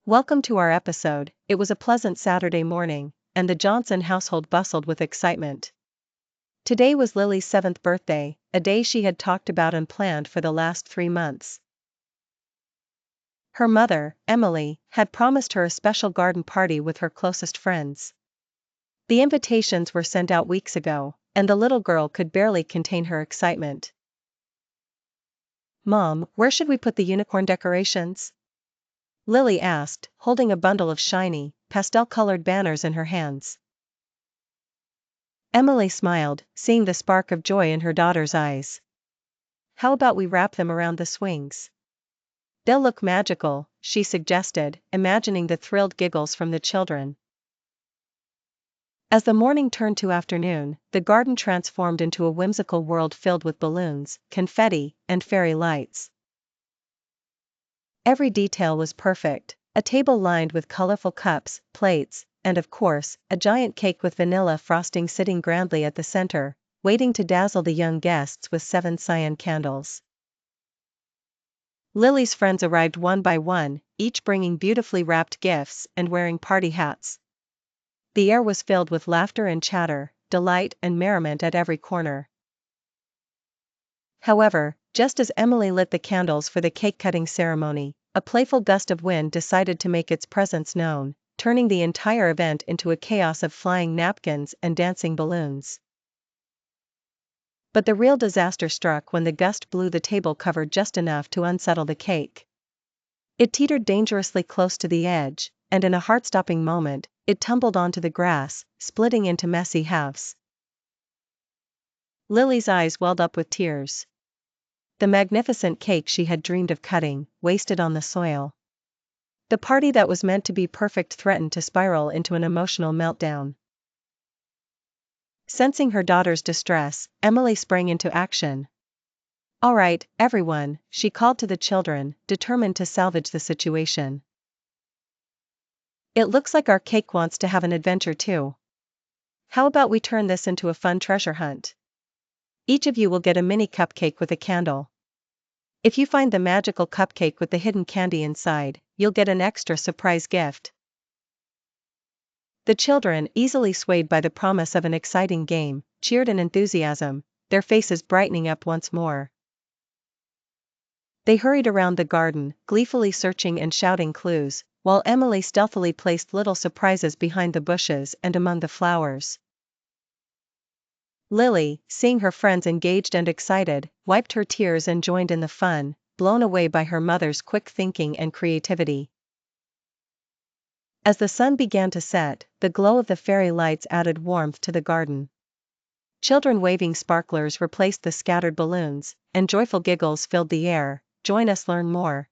Welcome to our episode. It was a pleasant Saturday morning, and the Johnson household bustled with excitement. Today was Lily's 7th birthday, a day she had talked about and planned for the last 3 months. Her mother, Emily, had promised her a special garden party with her closest friends. The invitations were sent out weeks ago, and the little girl could barely contain her excitement. "Mom, where should we put the unicorn decorations?" Lily asked, holding a bundle of shiny, pastel-colored banners in her hands. Emily smiled, seeing the spark of joy in her daughter's eyes. "How about we wrap them around the swings? They'll look magical," she suggested, imagining the thrilled giggles from the children. As the morning turned to afternoon, the garden transformed into a whimsical world filled with balloons, confetti, and fairy lights. Every detail was perfect: a table lined with colorful cups, plates, and of course, a giant cake with vanilla frosting sitting grandly at the center, waiting to dazzle the young guests with 7 cyan candles. Lily's friends arrived one by one, each bringing beautifully wrapped gifts and wearing party hats. The air was filled with laughter and chatter, delight and merriment at every corner. However, just as Emily lit the candles for the cake-cutting ceremony, a playful gust of wind decided to make its presence known, turning the entire event into a chaos of flying napkins and dancing balloons. But the real disaster struck when the gust blew the table cover just enough to unsettle the cake. It teetered dangerously close to the edge, and in a heart-stopping moment, it tumbled onto the grass, splitting into messy halves. Lily's eyes welled up with tears. The magnificent cake she had dreamed of cutting, wasted on the soil. The party that was meant to be perfect threatened to spiral into an emotional meltdown. Sensing her daughter's distress, Emily sprang into action. "All right, everyone," she called to the children, determined to salvage the situation. "It looks like our cake wants to have an adventure too. How about we turn this into a fun treasure hunt? Each of you will get a mini cupcake with a candle. If you find the magical cupcake with the hidden candy inside, you'll get an extra surprise gift." The children, easily swayed by the promise of an exciting game, cheered in enthusiasm, their faces brightening up once more. They hurried around the garden, gleefully searching and shouting clues, while Emily stealthily placed little surprises behind the bushes and among the flowers. Lily, seeing her friends engaged and excited, wiped her tears and joined in the fun, blown away by her mother's quick thinking and creativity. As the sun began to set, the glow of the fairy lights added warmth to the garden. Children waving sparklers replaced the scattered balloons, and joyful giggles filled the air. Join us, learn more.